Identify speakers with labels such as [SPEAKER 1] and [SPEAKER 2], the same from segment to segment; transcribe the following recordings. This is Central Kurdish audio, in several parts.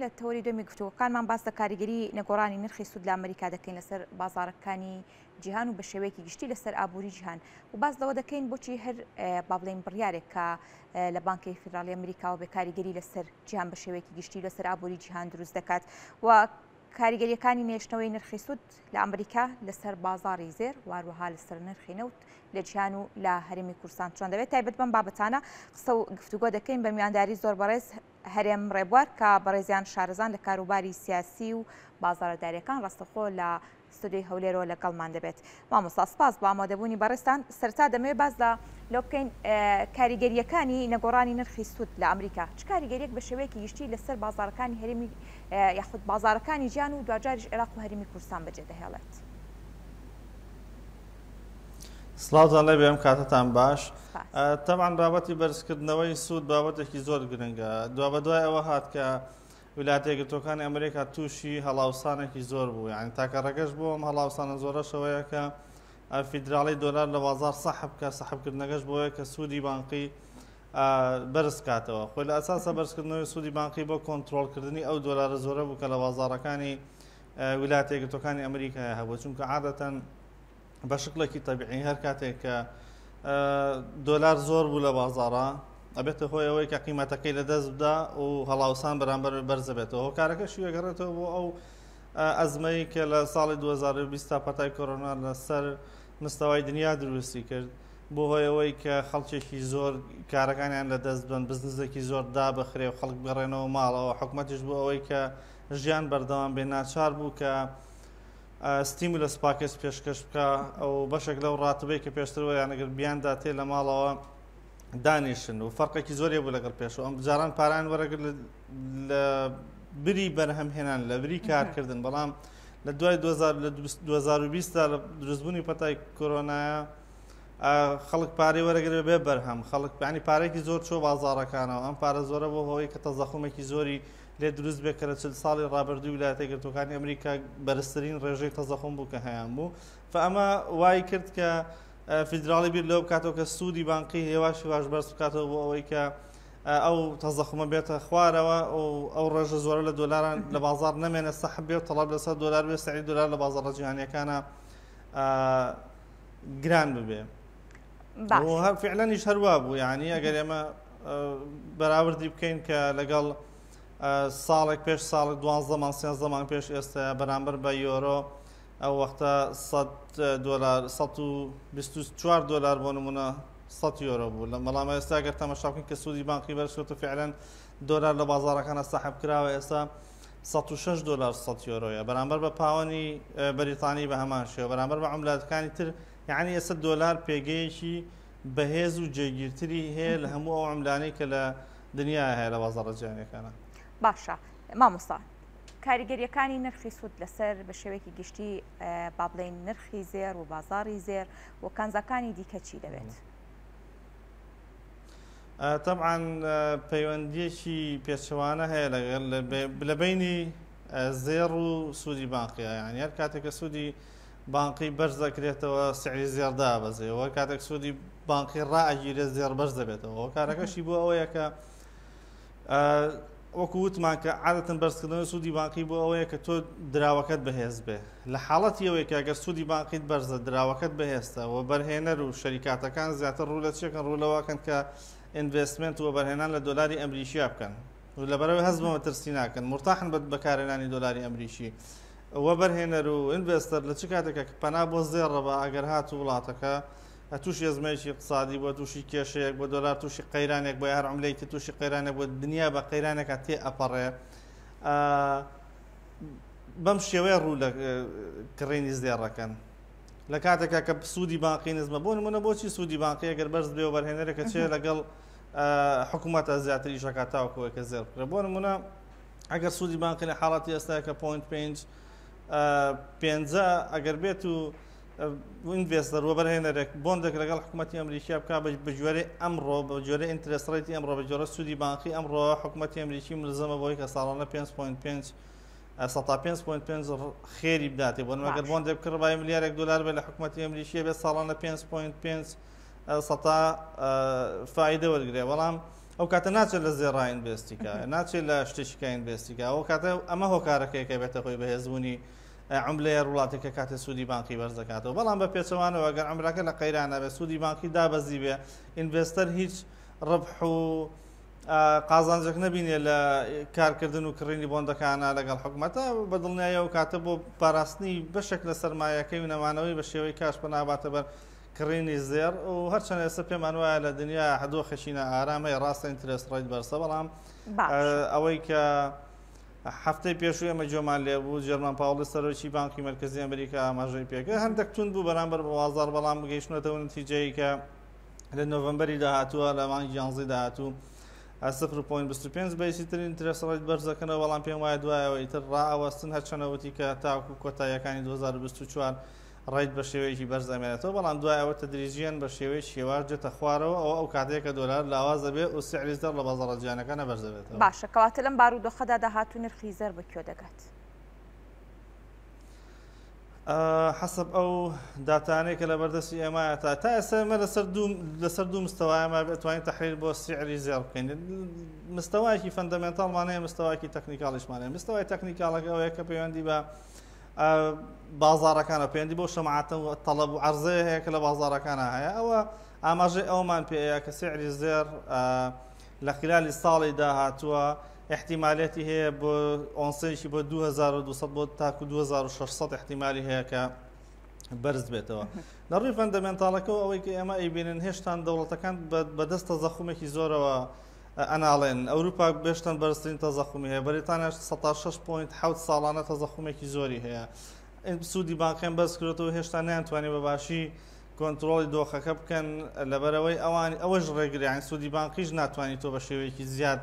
[SPEAKER 1] لە تەوەری دومی گفتوگۆکانمان باس لە کاریگەری نەگۆڕانی نرخی سوود لە ئەمریکا دەکەین لەسەر بازارەکانی جیهان و بە شێوەیەکی گشتی لەسەر ئابووری جیهان و باس لەوە دەکەین بۆچی هەر با بڵێن بڕیارێک کە لە بانکی فیدراڵی ئەمریکا و بە کاریگەری لەسەر جیهان بە شێوەیەکی گشتی لەسەر ئابووری جیهان دروست دەکات و کاریگەریەکانی نێشتنەوەی نرخی سوود لە ئەمریکا لەسەر بازاری زێر واروها لەسەر نرخی نەوت لە جیهان و لە هەرێمی کوردستان چۆن دەبێت تایبەت بەم بابەتانە قسە و گفتوگۆ دەکەین بە میوانداری زۆر بەڕێز هەرێم ڕێبوار کە بەڕێزیان شارەزان لە کاروباری سیاسی و بازاڕەداریەکان ڕاستەخۆ لە ستودیۆی هەولێرەوە لەگەڵمان دەبێت. مامۆستا سپاس بۆ ئامادەبوونی بەڕێستان. سەرتا دەمەوێت باس لەو بکەین کاریگەریەکانی نەگۆڕانی نرخی سوود لە ئەمریکا چ کاریگەریەک بە شێوەیەکی گشتی لەسەر بازارەکانی هەرێمی یاخود بازارەکانی جیهان و دوجاریش عێراق و هەرێمی کوردستان بەجێدەهێڵێت.
[SPEAKER 2] سڵاوتان لێ بێم کاتتان باش. تەبعاً بابەتی بەرزکردنەوەی سوود بابەتێکی زۆر گرنگە. دوا بە دوای ئەوە هات کە ویلایەتە یەکگرتووەکانی ئەمریکا تووشی هەڵاوسانێکی زۆر بوو. یعنی تاکە ڕێگەش بوو ئەم هەڵاوسانە زۆرەشەوەیە کە فیدراڵی دۆلار لە بازار سەحب کە سەحبکردنەکەش بۆیە کە سوودی بانقی بەرز کاتەوە. خۆی لە ئەساسە بەرزکردنەوەی سوودی بانقی بۆ کۆنتڕۆڵکردنی ئەو دۆلارە زۆرە بوو کە لە بازارەکانی ویلایەتە یەکگرتووەکانی ئەمریکا هەبوو، چونکە عادەتەن بە شکلێکی تەبیعی هەر کاتێک کە دۆلار زۆر بوو لە بازارە ئەبێتە هۆی ئەوەی کە قیمەتەکەی لەدەست بدا و هەڵاوسان بەرامبەر بەرزە بێتەوە. هۆکارەکەشی وەگەڕێتەوە بۆ ئەو ئەزمەی کە لە ساڵی 2020 تا پەتای کۆرۆنا لەسەر مستەوای دنیا دروستی کرد بۆ هۆی ئەوەی کە خەڵکێکی زۆر کارەکانیان لەدەست بن، بزنسێکی زۆر دابەخرێ و خەڵک بگەڕێنەوە ماڵەوە. حکومەتیش بۆ ئەوەی کە ژیان بەردەوام بێ ناچار بوو کە ستیمولەس پاکێج پێشکەش بکە ئەو بەشێک لەو ڕاتبەی کە پێشترەوە یانەگەر بیاندا تێ لە ماڵەوە دانیشن و فەرقێکی زۆری بوو لەگەڵ پێشەوە. ئەم جاران پاران وەرەگرت لە بری بەرهەمهێنان لە بری کارکردن، بەڵام لە دوای 2020 دا لە دروستبوونی پەتای کۆرۆنایە خەڵک پارەی وەرەگرێ بێ بەرهەم، خەڵک یعنی پارێکی زۆر چۆ بازاڕەکانەوە. ئەم پارە زۆرە بۆ هۆی کە تەزەخمێکی زۆری لێ دروست بێت کە لە 40 ساڵی ڕابردووی ویلایەتە یەکگرتووەکانی ئەمریکا بەرزترین ڕێژەی تەزەخم بوو کە هەیان بوو. ئەمە وای کرد کە فیدراڵی بیر لەو بکاتەوە کە سوودی بانقی هێواشی واش بەرز بکاتەوە بۆ ئەوەی کە ئەو تەزەخمە بێتە خوارەوە و ئەو ڕێژە زۆرە لە دۆلاران لە بازار نەمێنە سەحب بێ و تەڵاب لەسەر دۆلار بێ، سعی دۆلار لە بازاڕە جیهانیەکانە گران ببێ. هەر فعلەنیش هەروە بوو. یعنی ئەگەر ئێمە بەراوردی بکەین کە لەگەڵ ساڵێک پێش ساڵێک 12 مان 13 مان پێش ئێستا بەرامبەر بە یۆرۆ ئەو وەختە $124 بۆ نمونە 100 یۆرۆ بوو. لە مەڵامە ئێستا گەر تەماشا بکەین کە سوودی بانقی بەرزکەوتە فعلەن دۆلار لە بازاڕەکانە سەحب کراوە ئێستا $106 100 یۆرۆیە بەرامبەر بە پاوەنی بەریتانی بە هەمان شێوە بەرامبەر بە عملاتەکانی تر. یعنی ئێستا دۆلار پێگەیەکی بەهێز و جێگیرتری هەیە لە هەموو ئەو عملانەی کە لە دنیا هەیە لە بازاڕە جیهانیەکانە.
[SPEAKER 1] باشە مامۆستا، کاریگەریەکانی نرخی سوود لەسەر بە شێوەیەکی گشتی با بڵێن نرخی زێر و بازاری زێر و کانزەکانی دیکە چی دەبێت؟
[SPEAKER 2] طبعاً پەیوەندیەکی پێچەوانە هەیە لە بینی زێر و سوودی بانقیە. یعنی هەر کاتێک کە سوودی بانقی بەرز دەکرێتەوە سعری زێر دابەزێەوە، کاتێک سوودی بانقی ڕائەگیرێ زێر بەرز دەبێتەوە. کارەکەشی بۆ ئەوەیە کە وەکو وتمان کە عادەتەن بەرزکردنەوەی سوودی بانقی بۆ ئەوەیە کە تۆ دراوەکەت بەهێز بێ. لە حاڵەتی ئەوەیە کە ئەگەر سوودی بانقیت بەرزە دراوەکەت بەهێستە و بەرهێنەر و شەریکاتەکان زیاتر ڕوو لە چێکن ڕوولەوەکەن کە ئینڤێستمنت و بەرهێنان لە دۆلاری ئەمریکیا بکەن و لەبەرەوەی هەزمەوە ترسی ناکەن، مرتاحن بە بەکارهێنانی دۆلاری ئەمریکی وە بەرهێنەر و ئینڤێستەر لە چ کاتێکە پەنا بۆ زێڕە بە ئەگەر هات وڵاتەکە تووشی ئەزمەیەکی اقتصادی بۆ تووشی کێشەیەک بۆ دۆلار تووشی قەیرانێک بۆ هەر عملەیەکی تووشی قەیرانێک بۆ دنیا بە قەیرانێکە تێ ئەپەڕێ. بەم شێوەیە ڕوو لە کڕینی زێڕەکەن لە کاتێکە کە سوودی بانقی نزمە. بۆ نمونە بۆچی سوودی بانقی ئەگەر بەرز بێ و بەرهێنەرێکە چێ لەگەڵ حکوومەتە زیاتر ئیشەکە تاوەکەوەی کە زێر بکرێ. بۆ نمونە ئەگەر سوودی بانقی لە حاڵەتی ئێستاکە 0.5 ئەگەر بێت و ئینڤێستەر وە بەرهێنەرێک بۆندێک لەگەڵ حکوومەتی ئەمریکا بکە بە ژێرەی ئەمڕۆ بە ژێرەی ئینترێست ڕێیتی ئەمڕۆ بە جۆرە سوودی بانقی ئەمڕۆ حکوومەتی ئەمریکی ملزەمە بۆی کە ساڵانە 5.5 خێری بداتێ. بۆ ئەگەر بۆندێک بکڕ بای ملیارێک دلار بێت لە حکوومەتی ئەمریکیە بێت ساڵانە 5.5 فایدە وەرگرێ. بەڵام ئەو کاتە ناچێت لە زێڕا ئینڤێستیکە ناچێت لە شتێکیکە ئینڤێستیکە ئەو کاتە ئەمە هۆکارەکەیکە بێتە خۆی بەهێزبوونی عملەیە وڵاتێکە کاتێ سوودی بانکی بەرزەکاتەوە بەڵام بە پێچەوانەوە ئەگەر عمرەکە لە قەیرانە بێ سوودی بانکی دابەزی بێ ئینڤێستەر هیچ ڕبح و قازانجێک نبینێ لە کارکردن و کڕینی بۆندەکانە لەگەڵ حکوومەتە بەدڵنیایە و کاتە بۆ پاراستنی بەشێک لە سەرمایەکەی و نەمانەوەی بە شێوەی کاش بەناباتە بەر کڕینی زێر و هەرچەند ئێستا پێمان وایە لە دنیا هەدوو خەشینە ئارامەی ڕاستە ئینترست ڕێیت بەرسە بەڵام ئەوەی کە هەفتەی پێشووی ئەمە جۆمان لێبوو جەرمان پاوڵی سەرۆکی بانکی مرکزی ئەمریکا ئاماژەی پێکە هەندێک تون بوو بەرامبەر بە بازاڕ بەڵام گەیشتنەوە نتیجەیە کە لە نۆڤەمبەری داهاتووە لە مانگی یانزەی داهاتوو 0.25 بەیسی ترین ئینترست ڕێیت بەرزەکەنەوە بەڵام پێم وایە دوایەوە ئیتر ڕائەوەستن هەرچەنەوەتی کە تاکو کۆتاییەکانی 2024 ڕێیت بە شێوەیەکی بەرزەمێنێتەوە بەڵام دوایەوە تەدریجیان بە شێوەی شێوار دێتە خوارەوە ئەو کاتێکە دۆلار لاوازە بێ و سعری زەر لە بازاڕە جیهانەکە نەبەرزەبێتەوە.
[SPEAKER 1] باشە کەواتە لەم بارودۆخەدا داهاتوو نرخی زەر بەکوێ دەگات؟
[SPEAKER 2] حسب ئەو داتانەی کە لە بەردەستی ئێمایە تا ئێستا ئێمە لەسەر دوو مستەوایمە بتوانین تەحلیل بۆ سعری زێر بکەین. مستەوایەکی فەندەمێنتاڵمانەیە مستەوایەکی تەکنیکاڵیشمانەیە. مستەوای تەکنیکاڵەکە ئەوەیە کە پەیوەندی بە بازاڕەکانە پەیوەندی بۆ شەماعەتە و تەڵەب و عەرزەیە هەیە کە لە بازاڕەکانە هەیە ئەوە ئاماژەی ئەومان پێەیە کە سعری زێر لە خلالی ساڵی داهاتووە احتیمالێتی هەیە بۆ ئۆنسەیەکی بۆ 2200 بۆ تاکو 2600 احتیمالی هەیە کە بەرز بێتەوە. لە ڕووی فەندەمێنتاڵەکەەوە ئەوەی کە ئێمە ئەیبینن هێشتان دەوڵەتەکان بەدەستە زەخومێکی زۆرەوە ئەناڵێن ئەوروپا بێشتن بەرزترین تەزەخومی هەیە بەریتانیا 6.7 ساڵانە تەزەخومێکی زۆری هەیە سوودی بانکیان بەرز کردەوە هێشتا نەیانتوانێت بە باشی کۆنتترۆلی دۆخەکە بکەن لەبەرەوەی ئەوەش ڕێگریان سوودی بانکیش ناتوانێت تۆ بە شێوەیەکی زیاد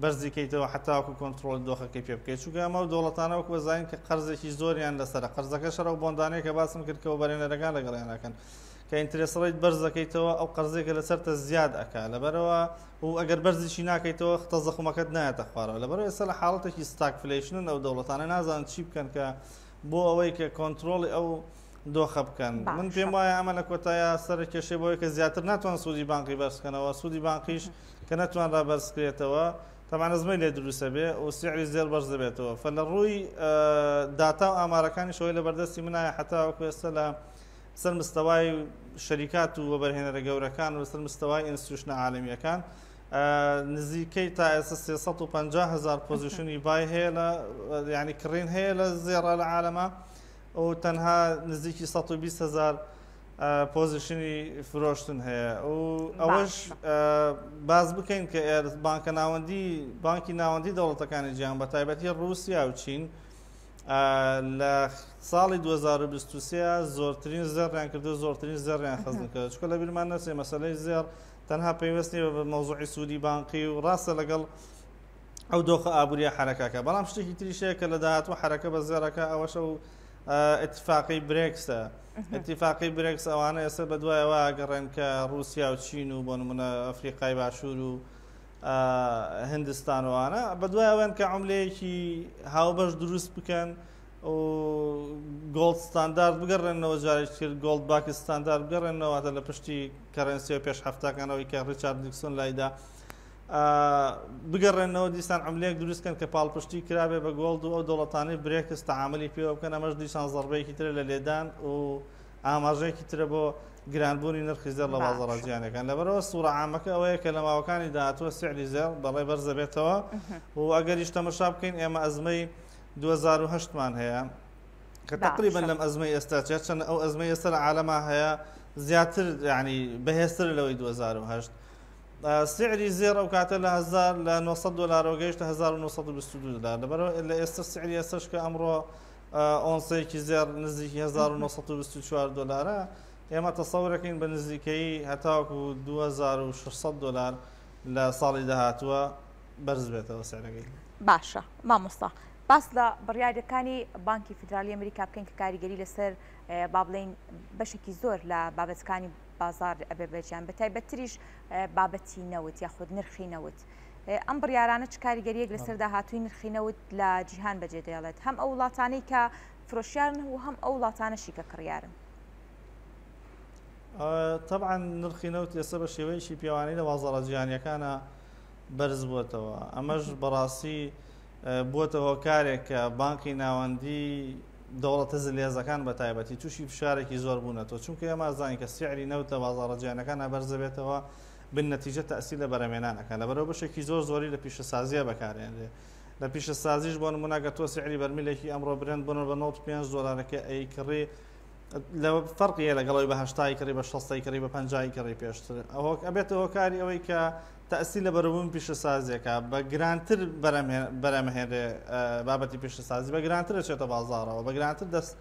[SPEAKER 2] بەرزیکەیتەوە حتاکو کۆنتترۆلی دۆخەکەی پێ بکەیت چونکە ئەمە دەوڵەتانە وەک وەزانین کە قەرزێکی زۆریان لەسەر قەرزەکە شەرە و بۆندانەیە کە باسم کرد کە بەرێنەرەکان لەگەڵیانەکەن کە ئینترست ڕێیت بەرزەکەیتەوە ئەو قەرزێکە لەسەرتە زیاد ئەکا لەبەرەوە و ئەگەر بەرزیشی ناکەیتەوە تەزەخمەکەت نایەتە خوارەوە لەبەرەوە ئێستا لە حاڵەتێکی ستاکفلیشنن ئەو دەوڵەتانە نازانن چی بکەن کە بۆ ئەوەی کە کۆنتترۆلی ئەو دۆخە بکەن. من پێم وایە ئەمە لە کۆتایە سەر کێشەی بۆی کە زیاتر ناتوان سوودی بانقی بەرزکەنەوە سوودی بانقیش کە نەتوانرا بەرزکرێتەوە طبعا زمەی لێ دروستە بێ و سعری زێر بەرز دەبێتەوە فە لە ڕووی داتا و ئامارەکانی شەوەی لە بەردەستی منایە حتاوەکو ئێستا لە سەر مستەوای شەریکات و وەبەرهێنەرە گەورەکان و سەر مستەوای ئینستیتوشنە عالمیەکان نزیکەی تا ئێستا 350,000 پۆزیشنی بای هەیە لە یعنی کڕین هەیە لە زێڕە لە عالەمە و تەنها نزیکی 120,000 پۆزیشنی فرۆشتن هەیە و ئەوەش باز بکەین کە بانکی ناوەندی دەوڵەتەکانی جیهان بە تایبەتی رووسیا و چین لە ساڵی 2023 زۆرترین زێڕیان کردو زۆرترین زێڕیان خەزم کرد چکە لە بیرمان نەچێ مەسەلەی زێر تەنها پەیوەستی بە مەوزوعی سوودی بانقی و ڕاستە لەگەڵ ئەو دۆخە ئابووریە حرەکەکە بەڵام شتێکی تریشەیە کە لە داهاتوە حرەکە بە زێڕەکە ئەوەش و اتفاقی برێکسە اتفاقی برێکس ئەوانە ئێستا بە دوایەوە گەڕێن کە رووسیا و چین و بۆ نمونە ئەفریقای باشوور و هندستانوانە بە دوایەوەن کە عملەیەکی هاوبەش دروست بکەن و گۆڵد ستاندارد بگەڕێنەوە جارێک کرد گۆڵد باکی ستاندارد بگەڕێنەوەتە لە پشتی کەرەنسی و پێش هەفتاکانەوەی کە ڕیچارد نیکسۆن لایدا بگەڕێنەوە دیسان عملەیەک دروستکەن کە پاڵپشتی کرابێ بە گۆڵد و ئەو دەوڵەتانەی برێکس تەعاملی پێوە بکەن ئەمەش دیسان زەربەیەکی ترە لە لێدان و ئاماژەیەکی ترە بۆ گرانبوونی نرخی زێر لە بازاڕە جیهانیەکان لەبەرەوە سوورە عامەکە ئەوەیە کە لە ماوەکانی داهاتووە سعری زێر بەڵێ بەرزە بێتەوە و ئەگەریش تەمەشا بکەین ئێمە ئەزمەی 2008مان هەیە کە تقریبا لەم ئەزمەی ئێستا چەند ئەو ئەزمەی ئێستا لە عالەما هەیە زیاتر یعنی بەهێزتر لەوەی 2008 سعری زێر ئەو کاتە لە 900 دلار گەیشتە 1922 دلار لەبەرەوە لە ئێستا سعری ئێستاش کە ئەمڕۆ ئۆنسەیەکی زێر نزیکی 1924 دلارە ئێمە تەسەورەکەین بە نزیکەی هەتاوەکو 2600 دلار لە ساڵی داهاتووە بەرز بێتەوە سعرەکەی.
[SPEAKER 1] باشە مامۆستا باس لە بڕیارەکانی بانکی فیدرالی ئەمریکا بکەین کە کاریگەری لەسەر با بڵێن بەشێکی زۆر لە بابەتەکانی بازار ئەبێ بەجیان بە تایبەتریش بابەتی نەوت یاخود نرخی نەوت ئەم بڕیارانە چ کاریگەریەک لەسەر داهاتووی نرخی نەوت لە جیهان بەجێ دەڵێت هەم ئەو وڵاتانەی کە فرۆشیارن و هەم ئەو وڵاتانەشی کە کڕیارن.
[SPEAKER 2] طبعا نرخی نەوت ئێستا بە شێوەیەکی پیاوانەی لە بازاڕە جیهانیەکانە بەرز بووەتەوە. ئەمەش بەڕاستی بووەتە هۆکارێک کە بانکی ناوەندی دەوڵەتە زلێزەکان بە تایبەتی تووشی فشارێکی زۆر بوونەتەوە، چونکە ئێمە زانین کە سیعری نەوتە بازاڕە جیهانیەکان بەرز دەبێتەوە بنەتیجە تەئسیر لە بەرهەمێنانەکە، لەبەرەوە بەشێکی زۆر زۆری لە پیشەسازیە بەکارهێنرێ. لە پیشەسازیش بۆ نمونە کە تۆ سیعری بەرمیلێکی ئەمڕۆ برند بوون بە 95 دۆلارەکە ئەیکڕی لە فەرقیە لەگەڵەوەی بە 80 کڕی بە 60 کڕی بە 50 کڕی پێشتر ئەوە ئەبێتە هۆکاری ئەوەی کە تەئسیر لە بەرەبوون پیشەسازیەکە بە گرانتر بەرەمهێنرێ بابەتی پیشەسازی بە گرانتر دەچێتە بازاڕەوە بە گرانتر دەست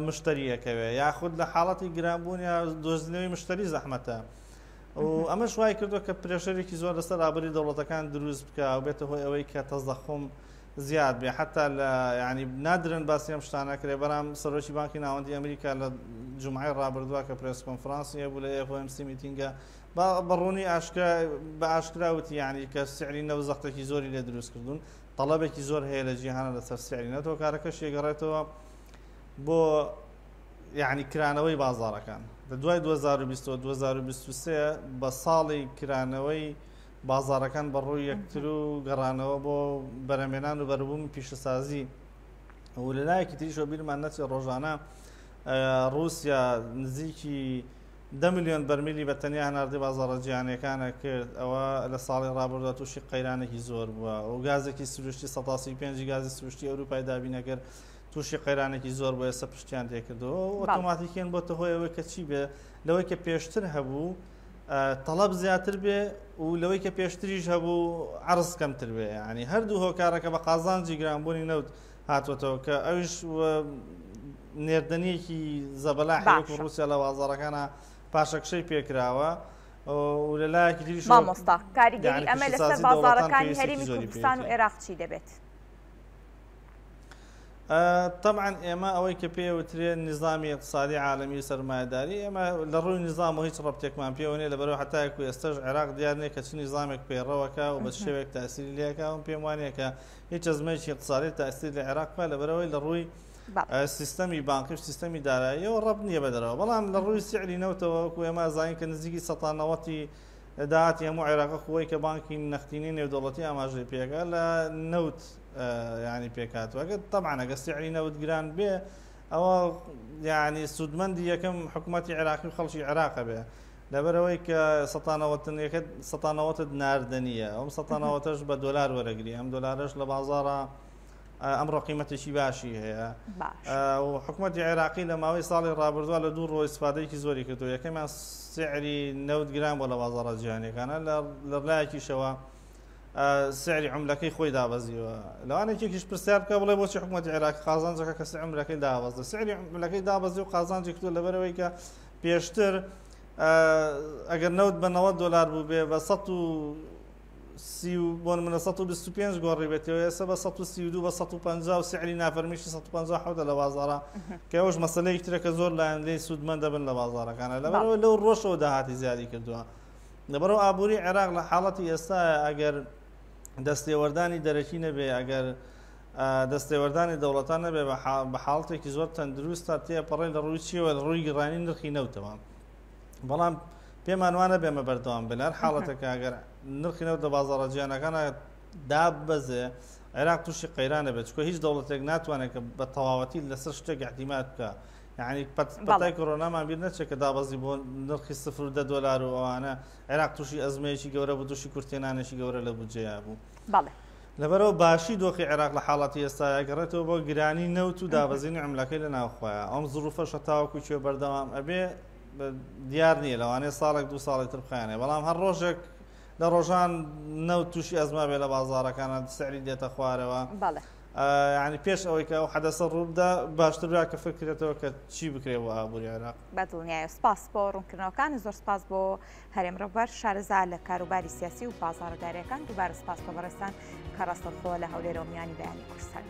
[SPEAKER 2] مشتریەکەوێ یاخود لە حاڵەتی گرانبوون یا دۆزینەوەی مشتری زەحمەتە. و ئەمەش وای کردووە کە پرێشەرێکی زۆر لەسەر ئابووری دەوڵەتەکان دروست بکە و بێتە هۆی ئەوەی کە تەزەخم زیاد بێ حتا لە ینی نادرن باسی ئەم شتانە کرێ بەرام سەرۆکی بانکی ناوەندی ئەمریکا لە جومعەی ڕابردووە کە پرێس کۆنفرانسی بوو لە FOMC میتینگە بەڕوونی بە ئاشکراوتی ینی کە سیعری نەوت زەختێکی زۆری لێ دروست کردوون تەڵەبێکی زۆر هەیە لە جیهانە لەسەر سیعری نەوت و کارەکەش یەگەڕێتەوە بۆ یعنی کرانەوەی بازاڕەکان لە دوای 2023 بە ساڵی کرانەوەی بازاڕەکان بەڕووی یەکتر و گەڕانەوە بۆ بەرهەمێنان و بەرەبوون پیشەسازی و لەلایەکی تریشەوە بیرمان نەچێت ڕۆژانە رووسیا نزیکی 10 میلیۆن بەرمیلی بە تەنیا هەناردەی بازاڕە جیهانیەکانە کرد ئەوە لە ساڵی ڕابردووە تووشی قەیرانێکی زۆر بووە و گازێکی سروشتی 135 گازی سروشتی ئەوروپای دابینەگەر تووشی قەیرانێکی زۆر بۆ ئێستا پشتیان تێکردەوە و ئۆتۆماتیکیان بۆتە هۆی ئەوەی کە چی بێ لەوەی کە پێشتر هەبوو تەڵەب زیاتر بێ و لەوەی کە پێشتریش هەبوو عەرز کەمتر بێ ینی هەردوو هۆکارەکە بە قازانجی گرانبوونی نەوت هاتوۆتەوە کە ئەوش نێردنیەکی زەبەلاحی وەکو رووسیا لە بازاڕەکانە پاشەکشەی پێکراوە و لەلایەکی تریش
[SPEAKER 1] مامۆستا کاریگەری ئەمە لەسەر بازاڕەکانی هەرێمی کوردستان و عێراق چی دەبێت؟
[SPEAKER 2] طبعا ئێمە ئەوەی کە پێوترێن نظامی اقتصادی عالمی سەرمایه‌داری ئێمە لە ڕووی نظام و هیچ ڕەبتێکمان پێوە نیە لەبەرەوە حتایەکو ئێستاش عێراق دیار نییە کە چ نظامێک پەیڕەوەکە و بە شێوێک تاسیری لێکە و پێم وانەیە کە هیچ ئەزمەیەکی اقتصادی تاسیر لە عێراق بە لەبەرەوەی لە ڕووی سیستەمی بانقی و سیستەمی داراییەوە ڕەب نییە بەدەرەوە بەڵام لە ڕووی سیعری نەوتەوە وەکو ئێمە زانین کە نزیکی 90 داهاتی هەموو عێراق خۆی کە بانکی نەختینی نێودەوڵەتی ئاماژەی پێکە لە نەوت ینی پێکاتوەگە طبعا ئەگە سیعری نەوت گران بێ ئەوە ینی سوودمەندی یەکەم حکوومەتی عێراقی و خەڵکی عێراقە بێ لەبەرەوەی کە 90 ناردنیە ئەم 90ش بە دۆلار وەرەگری ئەم دۆلارش لە بازاڕە ئەمڕۆ قیمەتێکی باشی هەیە و حکوومەتی عێراقی لە ماوەی ساڵی ڕابردووە لە دوو ڕۆی استفادەیەکی زۆری کردو یەکەمیان سیعری نەوت گران بۆ لە بازاڕە جیهانیەکانە لە لایەکیشەوە سعری عملەکەی خۆی دابەزیوە لەوانێکێکیش پرسیار بکە بڵێ بۆچی حکوومەتی عێراقی قازانجەکە کە سعری عملەکەی دابەزە سعری عملەکەی دابەزی و قازانجی کردو لەبەرەوەی کە پێشتر ئەگەر نەوت بە 90 دۆلار بوو بێ بە 125 گۆڕی بێتەوە ئێستا بە 132 بە 150 و سعری نافەرمیشی 157 لە بازاڕە کە ئەوش مەسەلەیەکی ترە کە زۆر لایەندەی سوودمەند دەبن لە بازاڕەکانە لەبەرەوە لەو ڕۆژەوە داهاتی زیادی کردووە لەبەرەوە ئابووری عێراق لە حاڵەتی ئێستا ئەگەر دەستێوەردانی دەرەکی نەبێ ئەگەر دەستێوەردانی دەوڵەتان نەبێ بە حاڵەتێکی زۆر تەندروستە تێپەڕێن لە ڕووی چیەوە لە ڕووی گڕانی نرخی نەوتەوە بەڵام پێمان وانە بێمە بەردەوام بن هەر حاڵەتەکە ئەگەر نرخی نەوت لە بازاڕە جیهانەکانە دابەزێ عێراق تووشی قەیرانە بێت چکۆ هیچ دەوڵەتێک ناتوانێت کە بە تەواوەتی لەسەر شتێک احتیمات بکە یعنی پەتای کۆرۆنامان بیر نەچێت کە دابەزی بۆ نرخی 0 دۆلار و ئەوانە عێراق تووشی ئەزمەیەکی گەورە بوو تووشی کورتێنانێکی گەورە لە بودجەیە بوو لەبەرەوە باشی دۆخی عێراق لە حاڵەتی ئێستا گەڕێتەوە بۆ گرانی نەوت و دابەزینی عملەکەی لە ناوخۆیە ئەم زروفەشە تاوەکو بەردەوام ئەبێ دیار نییە لەوانەیە ساڵێک دو ساڵی تر بخایانێ بەڵام هەر ڕۆژێک لە ڕۆژان نەوت تووشی ئەزما بێ لە بازاڕەکانە سعری دێتە خوارەوە ینی پێش ئەوەی کە ئەو حەدەسە ڕووبدا باشتر کە فکرێتەوە کە چی بکرێ بۆ ئابووری عێراق
[SPEAKER 1] بەدڵنیایە سپاس بۆ ڕوونکردنەوەکان زۆر سپاس بۆ هەرێم ڕەوبەر شارەزا لە کاروباری سیاسی و بازاڕەداریەکان دووبارە سپاس بۆ بەڕێستان کە ڕاستەوخۆ لە هەولێرە و میانی بەیانی کوردستان